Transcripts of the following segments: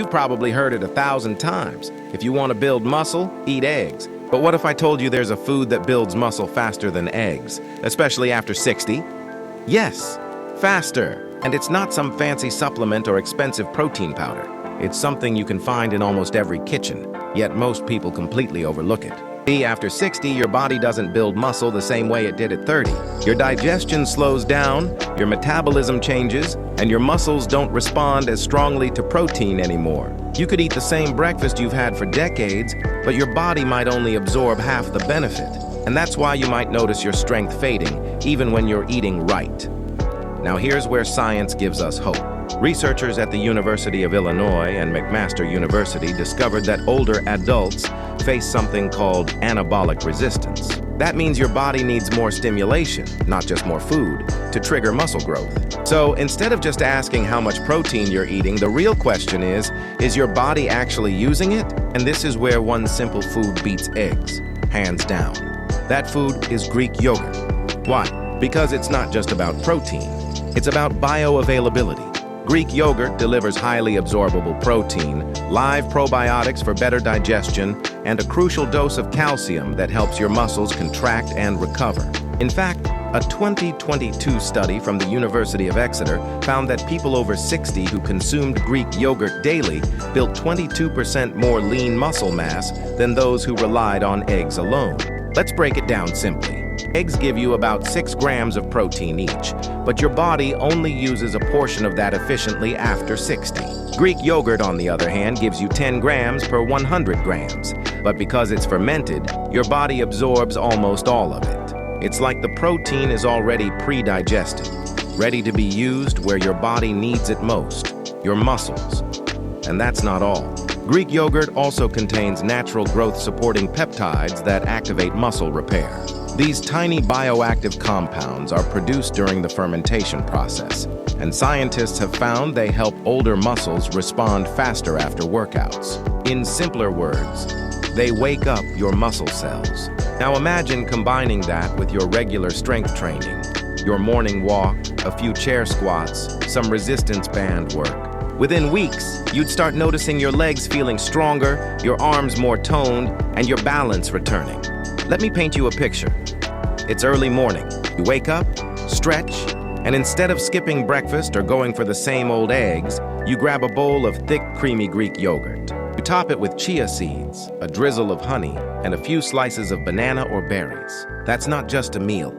You've probably heard it 1,000 times. If you want to build muscle, eat eggs. But what if I told you there's a food that builds muscle faster than eggs, especially after 60? Yes, faster. And it's not some fancy supplement or expensive protein powder. It's something you can find in almost every kitchen, yet most people completely overlook it. See, after 60, your body doesn't build muscle the same way it did at 30. Your digestion slows down, your metabolism changes, and your muscles don't respond as strongly to protein anymore. You could eat the same breakfast you've had for decades, but your body might only absorb half the benefit. And that's why you might notice your strength fading, even when you're eating right. Now here's where science gives us hope. Researchers at the University of Illinois and McMaster University discovered that older adults face something called anabolic resistance. That means your body needs more stimulation, not just more food, to trigger muscle growth. So instead of just asking how much protein you're eating, the real question is your body actually using it? And this is where one simple food beats eggs, hands down. That food is Greek yogurt. Why? Because it's not just about protein, it's about bioavailability. Greek yogurt delivers highly absorbable protein, live probiotics for better digestion, and a crucial dose of calcium that helps your muscles contract and recover. In fact, a 2022 study from the University of Exeter found that people over 60 who consumed Greek yogurt daily built 22% more lean muscle mass than those who relied on eggs alone. Let's break it down simply. Eggs give you about 6 grams of protein each, but your body only uses a portion of that efficiently after 60. Greek yogurt, on the other hand, gives you 10 grams per 100 grams, but because it's fermented, your body absorbs almost all of it. It's like the protein is already pre-digested, ready to be used where your body needs it most, your muscles. And that's not all. Greek yogurt also contains natural growth-supporting peptides that activate muscle repair. These tiny bioactive compounds are produced during the fermentation process, and scientists have found they help older muscles respond faster after workouts. In simpler words, they wake up your muscle cells. Now imagine combining that with your regular strength training, your morning walk, a few chair squats, some resistance band work. Within weeks, you'd start noticing your legs feeling stronger, your arms more toned, and your balance returning. Let me paint you a picture. It's early morning. You wake up, stretch, and instead of skipping breakfast or going for the same old eggs, you grab a bowl of thick, creamy Greek yogurt. You top it with chia seeds, a drizzle of honey, and a few slices of banana or berries. That's not just a meal.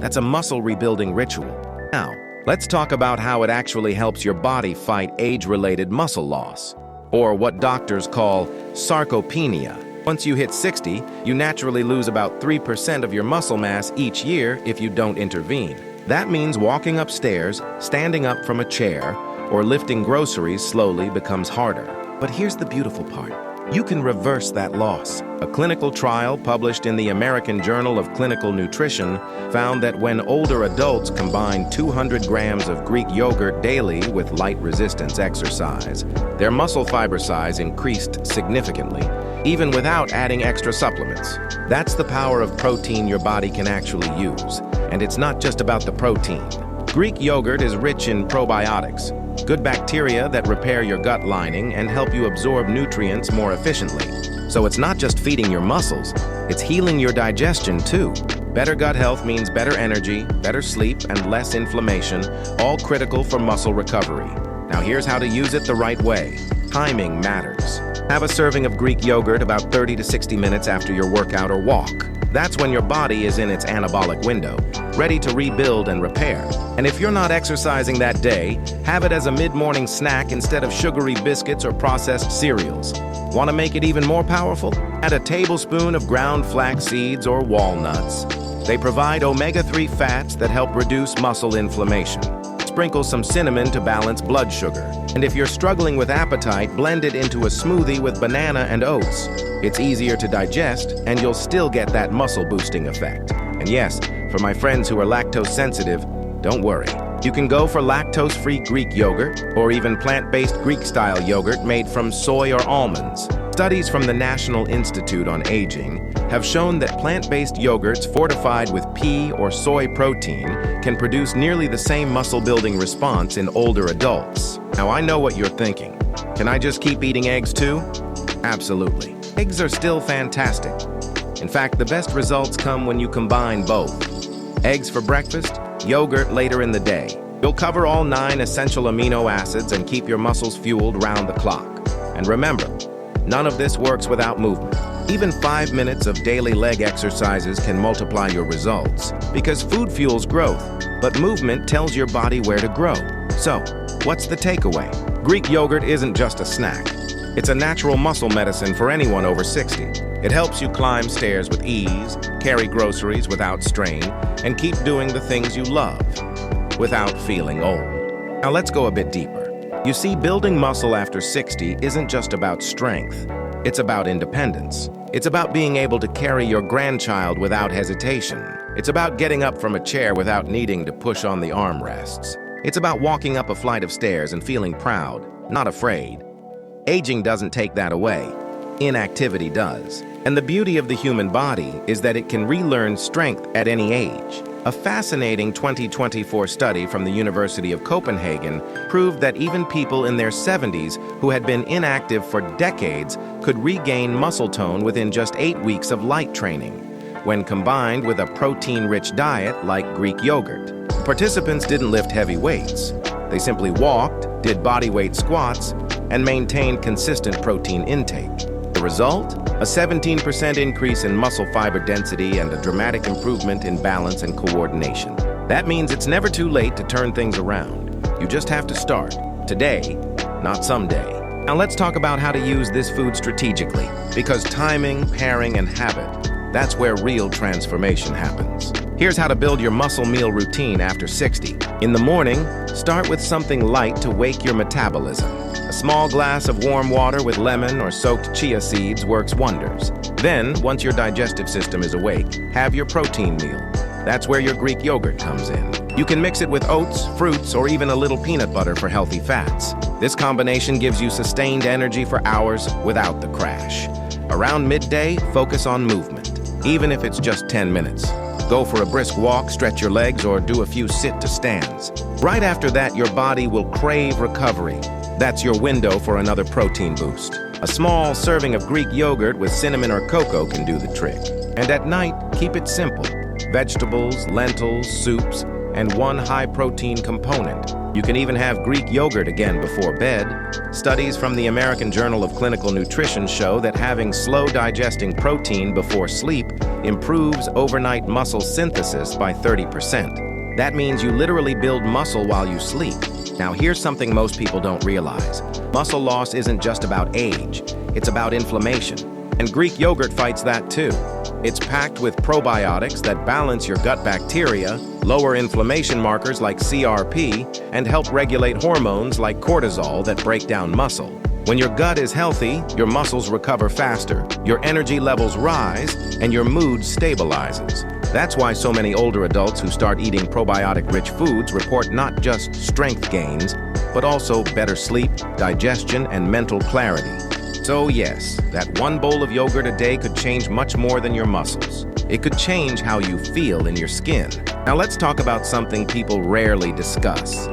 That's a muscle-rebuilding ritual. Now, let's talk about how it actually helps your body fight age-related muscle loss, or what doctors call sarcopenia. Once you hit 60, you naturally lose about 3% of your muscle mass each year if you don't intervene. That means walking upstairs, standing up from a chair, or lifting groceries slowly becomes harder. But here's the beautiful part. You can reverse that loss. A clinical trial published in the American Journal of Clinical Nutrition found that when older adults combined 200 grams of Greek yogurt daily with light resistance exercise, their muscle fiber size increased significantly, even without adding extra supplements. That's the power of protein your body can actually use. And it's not just about the protein. Greek yogurt is rich in probiotics, good bacteria that repair your gut lining and help you absorb nutrients more efficiently. So it's not just feeding your muscles, it's healing your digestion too. Better gut health means better energy, better sleep, and less inflammation, all critical for muscle recovery. Now here's how to use it the right way. Timing matters. Have a serving of Greek yogurt about 30 to 60 minutes after your workout or walk. That's when your body is in its anabolic window, ready to rebuild and repair. And if you're not exercising that day, have it as a mid-morning snack instead of sugary biscuits or processed cereals. Want to make it even more powerful? Add a tablespoon of ground flax seeds or walnuts. They provide omega-3 fats that help reduce muscle inflammation. Sprinkle some cinnamon to balance blood sugar. And if you're struggling with appetite, blend it into a smoothie with banana and oats. It's easier to digest, and you'll still get that muscle-boosting effect. And yes, for my friends who are lactose sensitive, don't worry. You can go for lactose-free Greek yogurt, or even plant-based Greek-style yogurt made from soy or almonds. Studies from the National Institute on Aging have shown that plant-based yogurts fortified with pea or soy protein can produce nearly the same muscle-building response in older adults. Now, I know what you're thinking. Can I just keep eating eggs too? Absolutely. Eggs are still fantastic. In fact, the best results come when you combine both. Eggs for breakfast, yogurt later in the day. You'll cover all 9 essential amino acids and keep your muscles fueled round the clock. And remember, none of this works without movement. Even 5 minutes of daily leg exercises can multiply your results, because food fuels growth, but movement tells your body where to grow. So, what's the takeaway? Greek yogurt isn't just a snack. It's a natural muscle medicine for anyone over 60. It helps you climb stairs with ease, carry groceries without strain, and keep doing the things you love without feeling old. Now let's go a bit deeper. You see, building muscle after 60 isn't just about strength. It's about independence. It's about being able to carry your grandchild without hesitation. It's about getting up from a chair without needing to push on the armrests. It's about walking up a flight of stairs and feeling proud, not afraid. Aging doesn't take that away. Inactivity does. And the beauty of the human body is that it can relearn strength at any age. A fascinating 2024 study from the University of Copenhagen proved that even people in their 70s who had been inactive for decades could regain muscle tone within just 8 weeks of light training, when combined with a protein-rich diet like Greek yogurt. Participants didn't lift heavy weights. They simply walked, did bodyweight squats, and maintained consistent protein intake. The result? A 17% increase in muscle fiber density and a dramatic improvement in balance and coordination. That means it's never too late to turn things around. You just have to start. Today, not someday. Now let's talk about how to use this food strategically, because timing, pairing, and habit, that's where real transformation happens. Here's how to build your muscle meal routine after 60. In the morning, start with something light to wake your metabolism. A small glass of warm water with lemon or soaked chia seeds works wonders. Then, once your digestive system is awake, have your protein meal. That's where your Greek yogurt comes in. You can mix it with oats, fruits, or even a little peanut butter for healthy fats. This combination gives you sustained energy for hours without the crash. Around midday, focus on movement, even if it's just 10 minutes. Go for a brisk walk, stretch your legs, or do a few sit-to-stands. Right after that, your body will crave recovery. That's your window for another protein boost. A small serving of Greek yogurt with cinnamon or cocoa can do the trick. And at night, keep it simple. Vegetables, lentils, soups, and one high-protein component. You can even have Greek yogurt again before bed. Studies from the American Journal of Clinical Nutrition show that having slow-digesting protein before sleep improves overnight muscle synthesis by 30%. That means you literally build muscle while you sleep. Now here's something most people don't realize. Muscle loss isn't just about age, it's about inflammation. And Greek yogurt fights that too. It's packed with probiotics that balance your gut bacteria, lower inflammation markers like CRP, and help regulate hormones like cortisol that break down muscle. When your gut is healthy, your muscles recover faster, your energy levels rise, and your mood stabilizes. That's why so many older adults who start eating probiotic-rich foods report not just strength gains, but also better sleep, digestion, and mental clarity. So yes, that one bowl of yogurt a day could change much more than your muscles. It could change how you feel in your skin. Now let's talk about something people rarely discuss: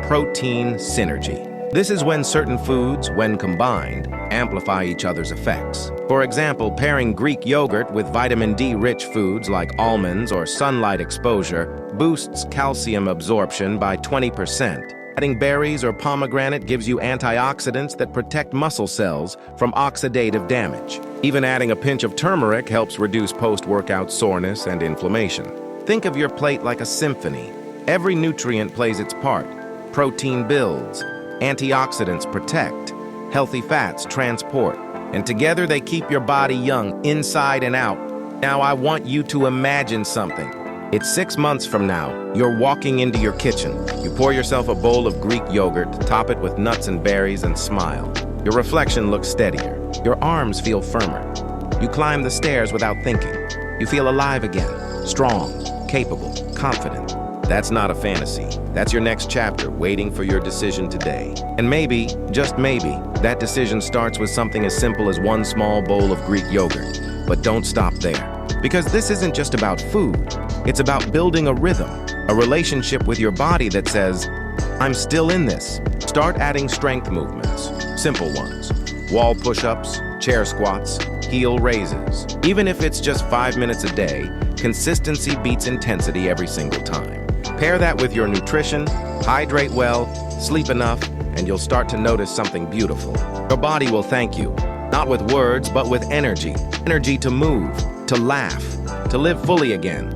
protein synergy. This is when certain foods, when combined, amplify each other's effects. For example, pairing Greek yogurt with vitamin D-rich foods like almonds or sunlight exposure boosts calcium absorption by 20%. Adding berries or pomegranate gives you antioxidants that protect muscle cells from oxidative damage. Even adding a pinch of turmeric helps reduce post-workout soreness and inflammation. Think of your plate like a symphony. Every nutrient plays its part. Protein builds, antioxidants protect, healthy fats transport, and together they keep your body young inside and out. Now I want you to imagine something. It's 6 months from now. You're walking into your kitchen. You pour yourself a bowl of Greek yogurt, top it with nuts and berries, and smile. Your reflection looks steadier. Your arms feel firmer. You climb the stairs without thinking. You feel alive again, strong, capable, confident. That's not a fantasy. That's your next chapter, waiting for your decision today. And maybe, just maybe, that decision starts with something as simple as one small bowl of Greek yogurt. But don't stop there. Because this isn't just about food. It's about building a rhythm, a relationship with your body that says, I'm still in this. Start adding strength movements, simple ones. Wall push-ups, chair squats, heel raises. Even if it's just 5 minutes a day, consistency beats intensity every single time. Pair that with your nutrition, hydrate well, sleep enough, and you'll start to notice something beautiful. Your body will thank you, not with words, but with energy. Energy to move, to laugh, to live fully again.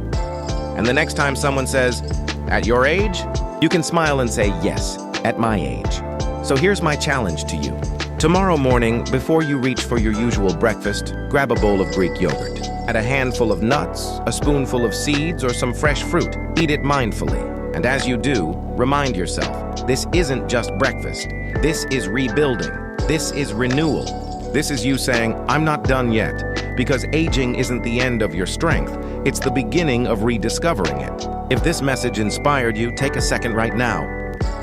And the next time someone says, "At your age?" you can smile and say, "Yes, at my age." So here's my challenge to you. Tomorrow morning, before you reach for your usual breakfast, grab a bowl of Greek yogurt. Add a handful of nuts, a spoonful of seeds, or some fresh fruit. Eat it mindfully. And as you do, remind yourself, this isn't just breakfast. This is rebuilding. This is renewal. This is you saying, "I'm not done yet," because aging isn't the end of your strength. It's the beginning of rediscovering it. If this message inspired you, take a second right now.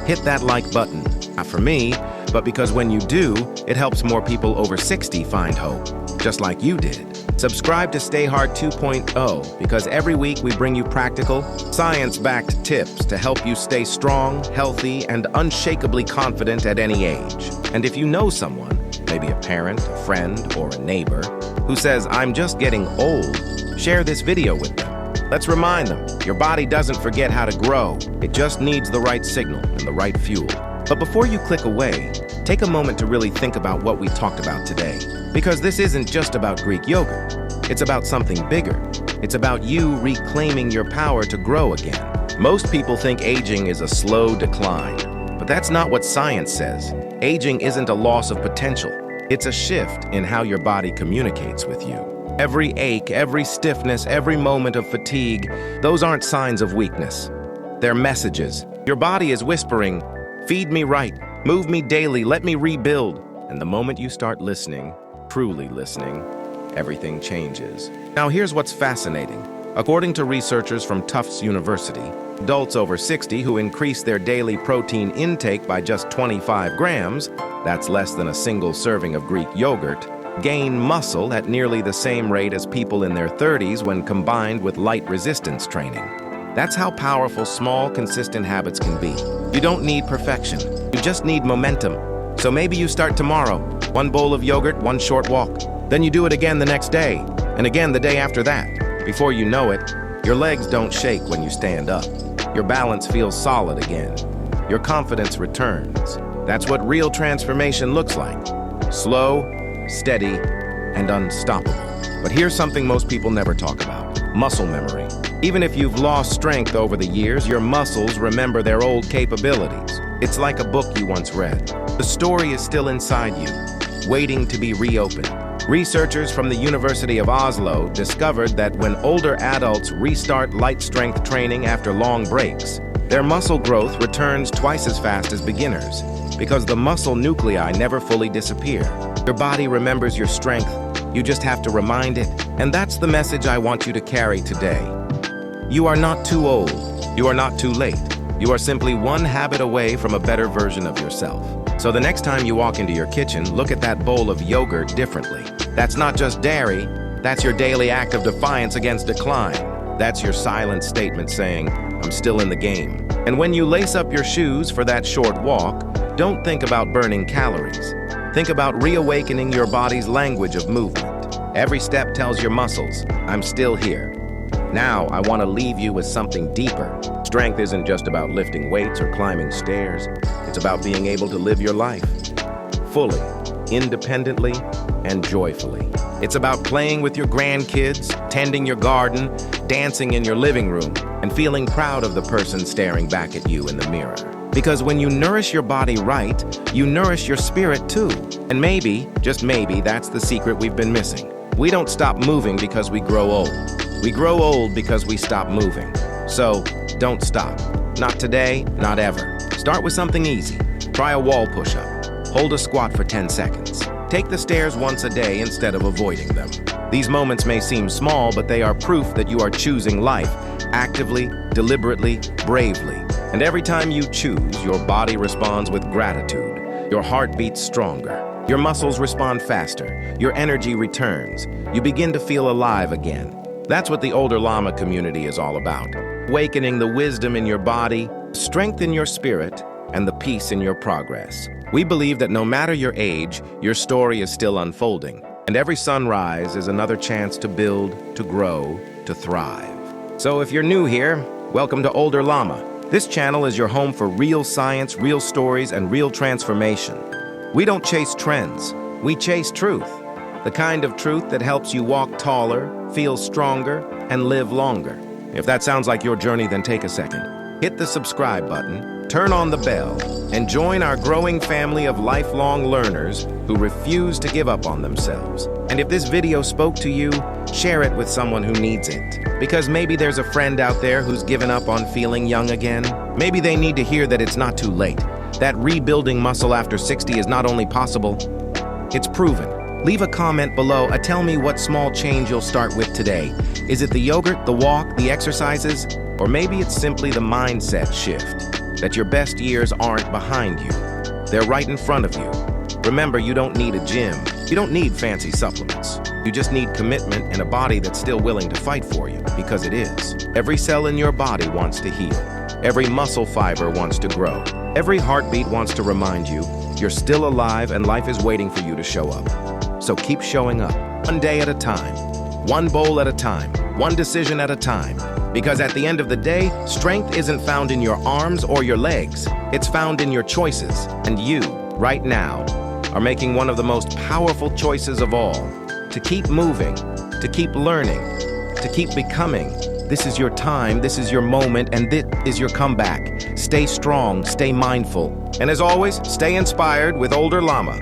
Hit that like button. Not for me, but because when you do, it helps more people over 60 find hope, just like you did. Subscribe to Stay Hard 2.0 because every week we bring you practical, science-backed tips to help you stay strong, healthy, and unshakably confident at any age. And if you know someone, maybe a parent, a friend, or a neighbor, who says, "I'm just getting old," share this video with them. Let's remind them, your body doesn't forget how to grow. It just needs the right signal and the right fuel. But before you click away, take a moment to really think about what we talked about today. Because this isn't just about Greek yogurt. It's about something bigger. It's about you reclaiming your power to grow again. Most people think aging is a slow decline, but that's not what science says. Aging isn't a loss of potential. It's a shift in how your body communicates with you. Every ache, every stiffness, every moment of fatigue, those aren't signs of weakness. They're messages. Your body is whispering, "Feed me right, move me daily, let me rebuild." And the moment you start listening, truly listening, everything changes. Now here's what's fascinating. According to researchers from Tufts University, adults over 60 who increase their daily protein intake by just 25 grams, that's less than a single serving of Greek yogurt, gain muscle at nearly the same rate as people in their 30s when combined with light resistance training. That's how powerful small, consistent habits can be. You don't need perfection. You just need momentum. So maybe you start tomorrow. One bowl of yogurt, one short walk. Then you do it again the next day, and again the day after that. Before you know it, your legs don't shake when you stand up. Your balance feels solid again. Your confidence returns. That's what real transformation looks like. Slow, steady, and unstoppable. But here's something most people never talk about: muscle memory. Even if you've lost strength over the years, your muscles remember their old capabilities. It's like a book you once read. The story is still inside you, waiting to be reopened. Researchers from the University of Oslo discovered that when older adults restart light strength training after long breaks, their muscle growth returns twice as fast as beginners, because the muscle nuclei never fully disappear. Your body remembers your strength. You just have to remind it. And that's the message I want you to carry today. You are not too old. You are not too late. You are simply one habit away from a better version of yourself. So the next time you walk into your kitchen, look at that bowl of yogurt differently. That's not just dairy. That's your daily act of defiance against decline. That's your silent statement saying, "I'm still in the game." And when you lace up your shoes for that short walk, don't think about burning calories. Think about reawakening your body's language of movement. Every step tells your muscles, "I'm still here." Now, I want to leave you with something deeper. Strength isn't just about lifting weights or climbing stairs. It's about being able to live your life fully, independently, and joyfully. It's about playing with your grandkids, tending your garden, dancing in your living room, and feeling proud of the person staring back at you in the mirror. Because when you nourish your body right, you nourish your spirit too. And maybe, just maybe, that's the secret we've been missing. We don't stop moving because we grow old. We grow old because we stop moving. So, don't stop. Not today, not ever. Start with something easy. Try a wall push-up. Hold a squat for 10 seconds. Take the stairs once a day instead of avoiding them. These moments may seem small, but they are proof that you are choosing life actively, deliberately, bravely. And every time you choose, your body responds with gratitude. Your heart beats stronger. Your muscles respond faster. Your energy returns. You begin to feel alive again. That's what the older llama community is all about. Awakening the wisdom in your body, strength in your spirit, and the peace in your progress. We believe that no matter your age, your story is still unfolding, and every sunrise is another chance to build, to grow, to thrive. So if you're new here, welcome to Older Llama. This channel is your home for real science, real stories, and real transformation. We don't chase trends, we chase truth. The kind of truth that helps you walk taller, feel stronger, and live longer. If that sounds like your journey, then take a second. Hit the subscribe button, turn on the bell, and join our growing family of lifelong learners who refuse to give up on themselves. And if this video spoke to you, share it with someone who needs it. Because maybe there's a friend out there who's given up on feeling young again. Maybe they need to hear that it's not too late. That rebuilding muscle after 60 is not only possible, it's proven. Leave a comment below. Tell me what small change you'll start with today. Is it the yogurt, the walk, the exercises? Or maybe it's simply the mindset shift, that your best years aren't behind you. They're right in front of you. Remember, you don't need a gym. You don't need fancy supplements. You just need commitment and a body that's still willing to fight for you, because it is. Every cell in your body wants to heal. Every muscle fiber wants to grow. Every heartbeat wants to remind you you're still alive and life is waiting for you to show up. So keep showing up, one day at a time, one bowl at a time, one decision at a time. Because at the end of the day, strength isn't found in your arms or your legs. It's found in your choices. And you, right now, are making one of the most powerful choices of all. To keep moving, to keep learning, to keep becoming. This is your time, this is your moment, and this is your comeback. Stay strong, stay mindful. And as always, stay inspired with Older Llama.